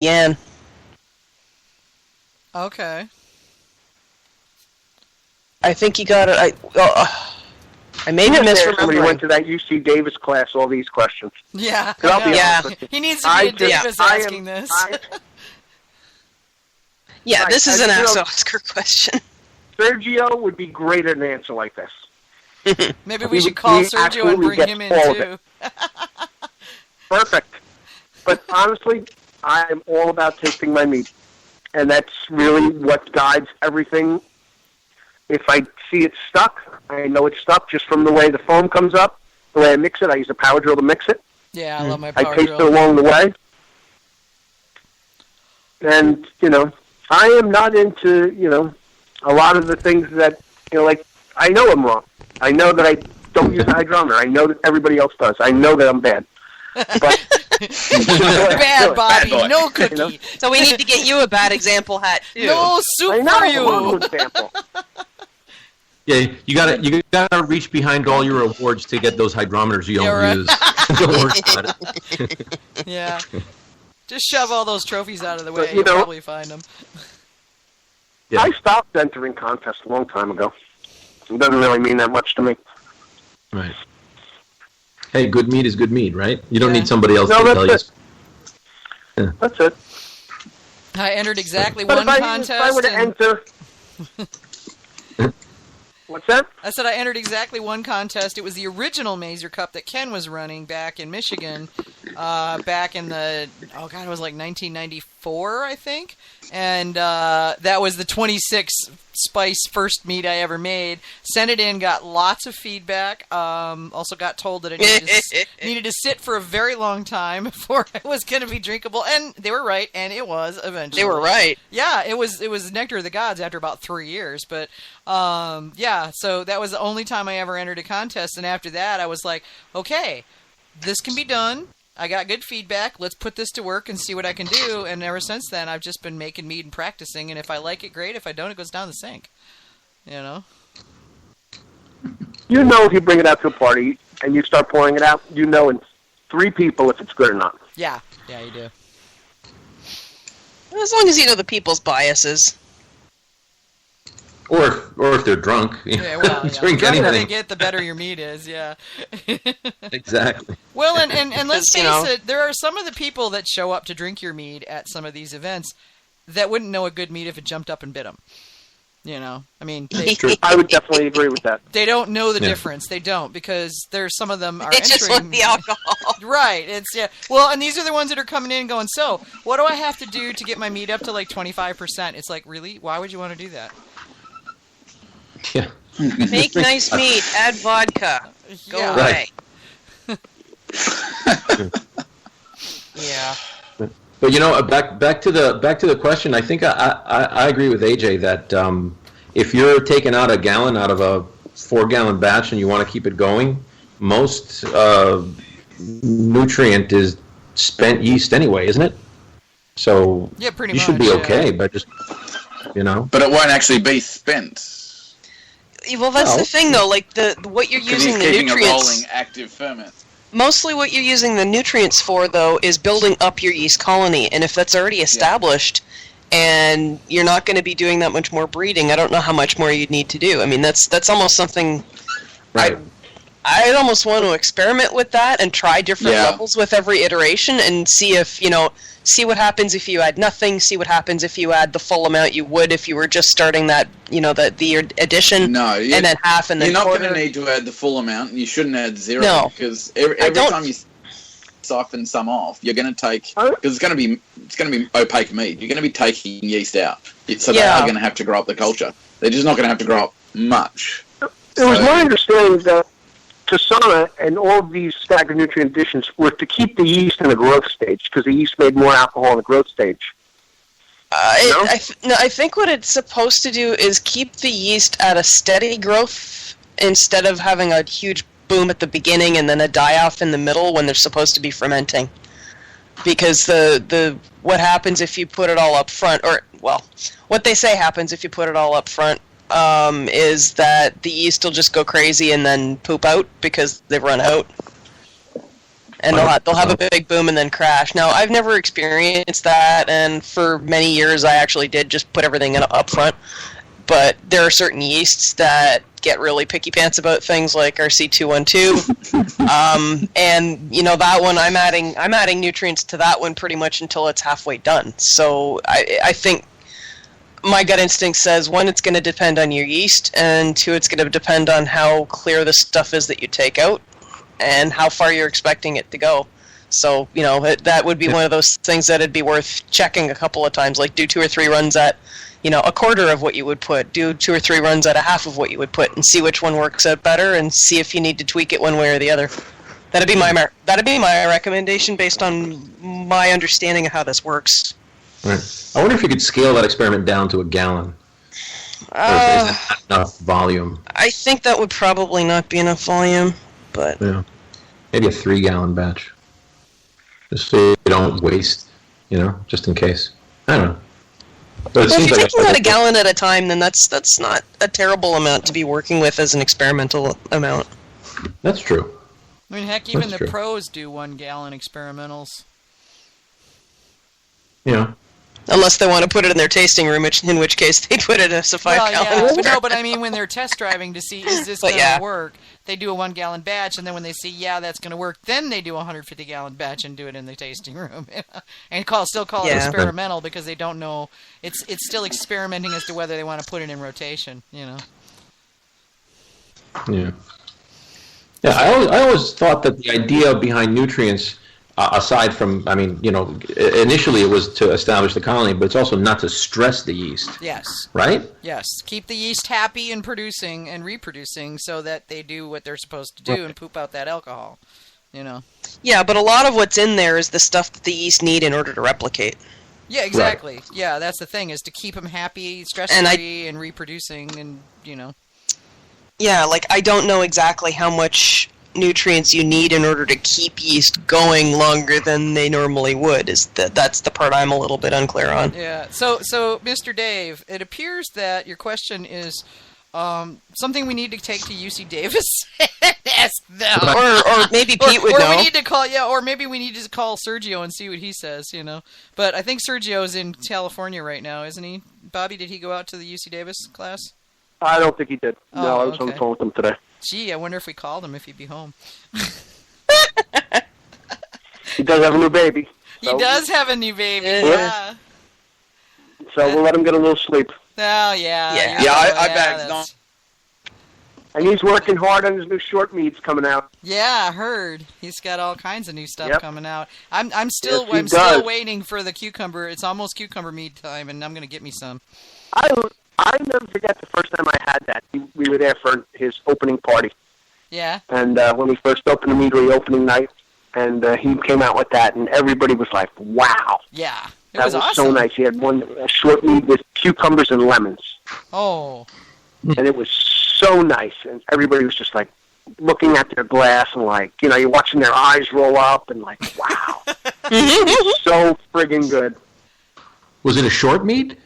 Yan. Okay. I think he got it. I may be misremembering. He went to that UC Davis class. All these questions. Yeah. He needs to be a Davis asking this. Yeah, this is an Oscar question. Sergio would be great at an answer like this. Maybe we should call Sergio and bring him in too. Perfect. But honestly, I'm all about tasting my meat. And that's really what guides everything. If I see it stuck, I know it's stuck just from the way the foam comes up, the way I mix it. I use a power drill to mix it. Yeah, I love my power drill. I taste it along the way. And, I am not into, a lot of the things that, like, I know I'm wrong. I know that I don't use a hydrometer. I know that everybody else does. I know that I'm bad. But bad, Bobby. No cookie. So we need to get you a bad example hat, too. No soup for you. Example. Yeah, you gotta reach behind all your awards to get those hydrometers you don't use. Don't worry about it. Yeah. Just shove all those trophies out of the way. You'll probably find them. Yeah. I stopped entering contests a long time ago. It doesn't really mean that much to me. Right. Hey, good mead is good mead, right? You don't need somebody else to tell you. Yeah. That's it. I entered exactly one contest. If I were to enter... What's that? I said I entered exactly one contest. It was the original Mazer Cup that Ken was running back in Michigan, back in the, it was like 1994, I think. And that was the 26 spice first mead I ever made. Sent it in, got lots of feedback. Also got told that it needed to sit for a very long time before it was going to be drinkable. And they were right, and it was eventually. They were right. Yeah, it was nectar of the gods after about 3 years. But so that was the only time I ever entered a contest. And after that, I was like, okay, this can be done. I got good feedback. Let's put this to work and see what I can do. And ever since then, I've just been making mead and practicing. And if I like it, great. If I don't, it goes down the sink. If you bring it out to a party and you start pouring it out, in 3 people if it's good or not. Yeah, you do. As long as you know the people's biases. Or if they're drunk. Yeah, well, drink the anything. better they get, the better your meat is, yeah. Exactly. Well, and let's face it, there are some of the people that show up to drink your mead at some of these events that wouldn't know a good mead if it jumped up and bit them. I mean... I would definitely agree with that. They don't know the difference. They don't, because some of them are entering... They just want the alcohol. Right. Well, and these are the ones that are coming in going, so, what do I have to do to get my mead up to like 25%? It's like, really? Why would you want to do that? Yeah. Make nice meat. Add vodka. Go away. Yeah. But back to the question. I think I agree with AJ that if you're taking out a gallon out of a 4-gallon batch and you want to keep it going, most nutrient is spent yeast anyway, isn't it? So pretty you much, should be okay, but just But it won't actually be spent. Well, that's the thing, though. Like what you're using the nutrients. A rolling active ferment. Mostly, what you're using the nutrients for, though, is building up your yeast colony. And if that's already established, and you're not going to be doing that much more breeding, I don't know how much more you'd need to do. I mean, that's almost something. Right. I'd almost want to experiment with that and try different levels with every iteration and see if see what happens if you add nothing, see what happens if you add the full amount you would if you were just starting that, the addition, and then half, and then you're not going to need to add the full amount, and you shouldn't add zero, because every time you siphon some off, you're going to take, because it's going to be opaque mead, you're going to be taking yeast out, so they are going to have to grow up the culture. They're just not going to have to grow up much. It was my understanding that Tasana and all of these staggered nutrient additions were to keep the yeast in the growth stage, because the yeast made more alcohol in the growth stage. I think what it's supposed to do is keep the yeast at a steady growth instead of having a huge boom at the beginning and then a die-off in the middle when they're supposed to be fermenting. Because what happens if you put it all up front, what they say happens if you put it all up front, is that the yeast will just go crazy and then poop out because they've run out. And they'll have a big boom and then crash. Now, I've never experienced that, and for many years I actually did just put everything in up front. But there are certain yeasts that get really picky pants about things like RC212. And that one, I'm adding nutrients to that one pretty much until it's halfway done. So I think my gut instinct says, one, it's going to depend on your yeast, and two, it's going to depend on how clear the stuff is that you take out and how far you're expecting it to go. So, that would be one of those things that it'd be worth checking a couple of times, like do 2 or 3 runs at, a quarter of what you would put, do 2 or 3 runs at a half of what you would put, and see which one works out better, and see if you need to tweak it one way or the other. That'd be my recommendation based on my understanding of how this works. Right. I wonder if you could scale that experiment down to a gallon. Is that enough volume? I think that would probably not be enough volume, but maybe a 3-gallon batch, just so you don't waste, just in case. I don't know. But if you're taking out a gallon at a time, then that's not a terrible amount to be working with as an experimental amount. That's true. I mean, heck, even the pros do 1-gallon experimentals. Yeah. Unless they want to put it in their tasting room, in which case they put it as a 5-gallon. Yeah, but I mean, when they're test driving to see, is this going to work, they do a 1-gallon batch, and then when they see, that's going to work, then they do a 150-gallon batch and do it in the tasting room. And still call it experimental, because they don't know, it's still experimenting as to whether they want to put it in rotation, Yeah. Yeah, I always thought that the idea behind nutrients, aside from, initially it was to establish the colony, but it's also not to stress the yeast. Yes. Right? Yes. Keep the yeast happy and producing and reproducing so that they do what they're supposed to do and poop out that alcohol, Yeah, but a lot of what's in there is the stuff that the yeast need in order to replicate. Yeah, exactly. Right. Yeah, that's the thing, is to keep them happy, stress-free, and reproducing, and, Yeah, I don't know exactly how much nutrients you need in order to keep yeast going longer than they normally would. That's the part I'm a little bit unclear on. Yeah. So Mr. Dave, it appears that your question is something we need to take to UC Davis and ask them. Or maybe Pete would know. We need to call, or maybe we need to call Sergio and see what he says, But I think Sergio's in California right now, isn't he? Bobby, did he go out to the UC Davis class? I don't think he did. No, I was on the phone with him today. Gee, I wonder if we called him, if he'd be home. He does have a new baby. So. He does have a new baby, yeah. So we'll let him get a little sleep. Oh, yeah. Yeah, I bet. No. And he's working hard on his new short meads coming out. Yeah, I heard. He's got all kinds of new stuff coming out. I'm still waiting for the cucumber. It's almost cucumber mead time, and I'm going to get me some. I never forget the first time I had that. We were there for his opening party. Yeah. And when we first opened the meadery opening night, and he came out with that, and everybody was like, wow. Yeah. That was awesome. So nice. He had a short mead with cucumbers and lemons. Oh. And it was so nice. And everybody was just looking at their glass and you're watching their eyes roll up and wow. So friggin' good. Was it a short mead?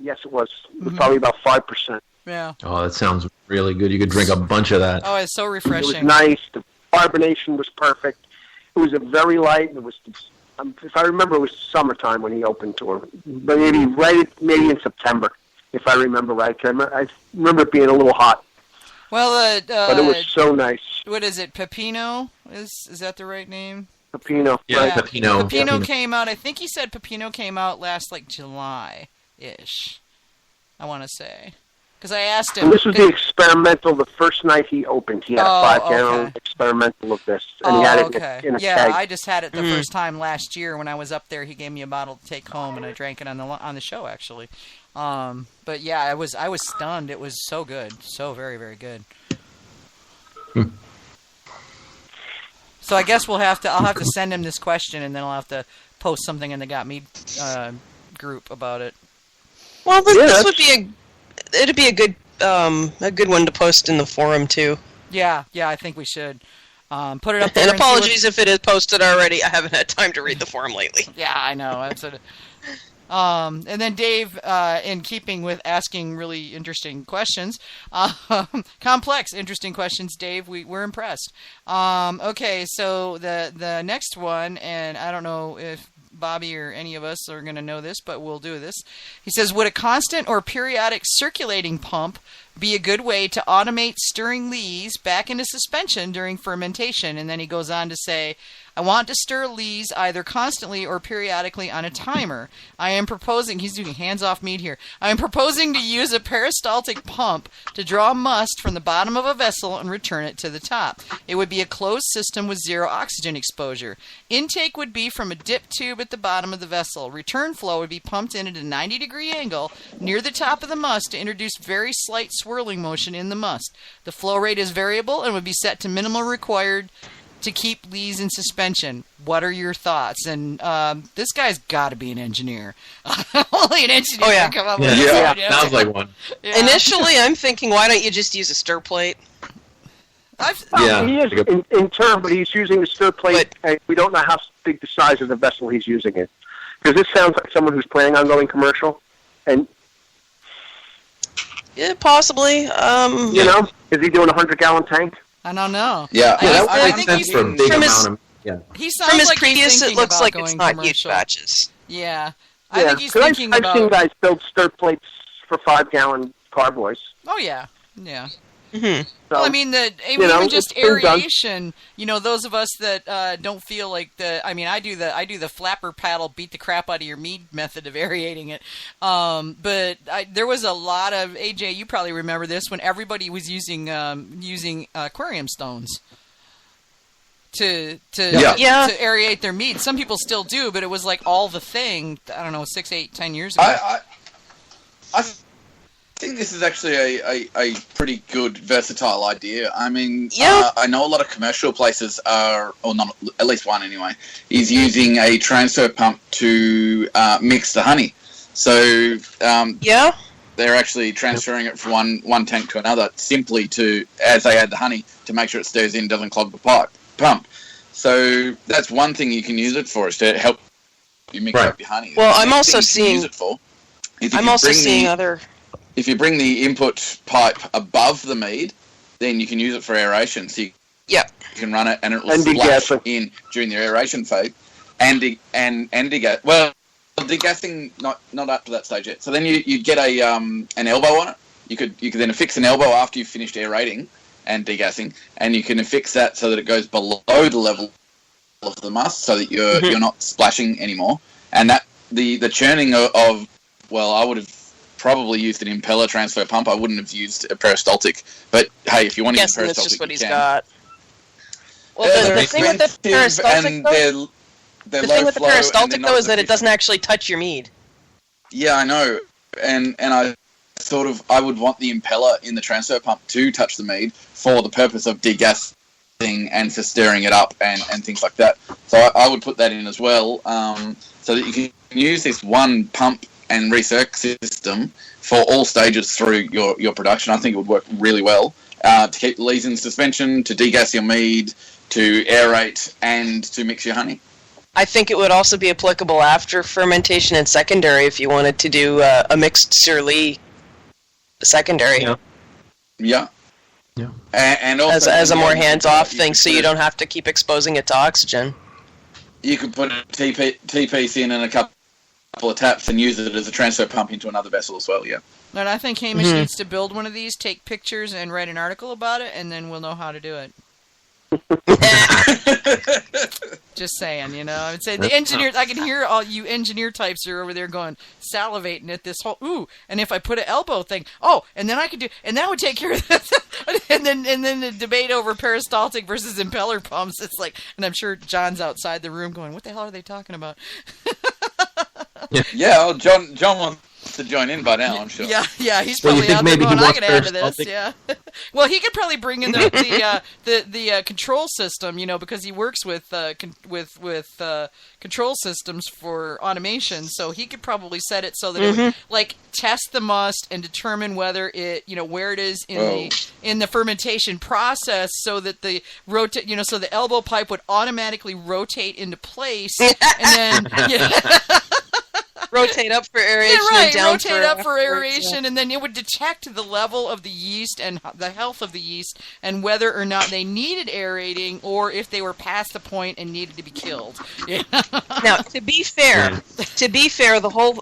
Yes, it was. It was probably about 5%. Yeah. Oh, that sounds really good. You could drink a bunch of that. Oh, it's so refreshing. It was nice. The carbonation was perfect. It was a very light. It was, if I remember, it was summertime when he opened to her. But maybe in September, if I remember right. I remember it being a little hot. Well, but it was so nice. What is it? Pepino? Is that the right name? Pepino. Yeah, right. Pepino. Pepino came out. I think he said Pepino came out last July-ish. I want to say, because I asked him. And this was the experimental. The first night he opened, he had a 5-gallon experimental of this, and he had it in a keg. I just had it the first time last year when I was up there. He gave me a bottle to take home, and I drank it on the show actually. But yeah, I was stunned. It was so good, so very, very good. So I guess I'll have to send him this question, and then I'll have to post something in the Gotmead group about it. Well, this would be it'd be a good one to post in the forum too. Yeah, I think we should put it up there. And apologies if it is posted already. I haven't had time to read the forum lately. Yeah, I know. And then Dave, in keeping with asking really interesting questions, complex, interesting questions, Dave, we're impressed. Okay, so the next one, and I don't know if Bobby or any of us are going to know this, but we'll do this. He says, would a constant or periodic circulating pump be a good way to automate stirring lees back into suspension during fermentation? And then he goes on to say, I want to stir lees either constantly or periodically on a timer. I am proposing, he's doing hands-off mead here, I am proposing to use a peristaltic pump to draw must from the bottom of a vessel and return it to the top. It would be a closed system with zero oxygen exposure. Intake would be from a dip tube at the bottom of the vessel. Return flow would be pumped in at a 90-degree angle near the top of the must to introduce very slight swirling motion in the must. The flow rate is variable and would be set to minimal required to keep lees in suspension. What are your thoughts? And this guy's got to be an engineer. Only an engineer can come up with this. Yeah, sounds like one. Yeah. Initially, I'm thinking, why don't you just use a stir plate? He is in turn, but he's using the stir plate, and we don't know how big the size of the vessel he's using it. Because this sounds like someone who's planning on going commercial, and yeah, possibly. Is he doing a 100-gallon tank? I don't know. Yeah, I think he's for a big amount of. Yeah. He sounds from his like previous, he's it looks like it's not commercial. huge batches. Yeah, I think he's thinking I've seen guys build stir plates for 5-gallon carboys. Oh yeah. Mm-hmm. So, Well, I mean, even just aeration. Those of us that don't feel like I do the flapper paddle, beat the crap out of your mead method of aerating it. But there was a lot of AJ. You probably remember this when everybody was using aquarium stones to aerate their mead. Some people still do, but it was like all the thing. I don't know, 6, 8, 10 years ago. I think this is actually a pretty good, versatile idea. I mean, I know a lot of commercial places are, or not, at least one anyway, is using a transfer pump to mix the honey. So they're actually transferring it from one tank to another simply as they add the honey, to make sure it stirs in, doesn't clog the pump. So that's one thing you can use it for, is to help you mix up your honey. Well, I'm also seeing other... If you bring the input pipe above the mead, then you can use it for aeration. So you can run it and it will splash in during the aeration phase. And degas. Well, degassing not up to that stage yet. So then you'd get an elbow on it. You could then affix an elbow after you've finished aerating and degassing, and you can affix that so that it goes below the level of the must, so that you're not splashing anymore. And that the churning of I would have probably used an impeller transfer pump. I wouldn't have used a peristaltic. But hey, if you want to use a peristaltic, that's just what he's can. got. Well, the thing with the peristaltic, though, is that it doesn't actually touch your mead. Yeah, I know, and I I would want the impeller in the transfer pump to touch the mead for the purpose of degassing and for stirring it up and things like that. So I would put that in as well, so that you can use this one pump and recirc system for all stages through your production. I think it would work really well to keep the lees in suspension, to degas your mead, to aerate, and to mix your honey. I think it would also be applicable after fermentation and secondary if you wanted to do a mixed sur-lee secondary. Yeah. And also as a more hands-off thing, so you don't have to keep exposing it to oxygen. You could put a T-piece in and a couple of taps and use it as a transfer pump into another vessel as well, And I think Hamish needs to build one of these, take pictures, and write an article about it, and then we'll know how to do it. Just saying, I would say the engineers, I can hear all you engineer types are over there going, salivating at this whole, and if I put an elbow thing, and then I could do, and that would take care of this, and then the debate over peristaltic versus impeller pumps, it's like, and I'm sure John's outside the room going, what the hell are they talking about? Well, John wants to join in by now, I'm sure. Yeah, he's probably out there going, I can add to this, Well, he could probably bring in the control system, because he works with control systems for automation, so he could probably set it so that it would, like, test the must and determine whether it, where it is in the fermentation process, so that the so the elbow pipe would automatically rotate into place, and then rotate up for aeration. Yeah, right. And down rotate up for aeration, and then it would detect the level of the yeast and the health of the yeast, and whether or not they needed aerating, or if they were past the point and needed to be killed. Yeah. Now, to be fair, the whole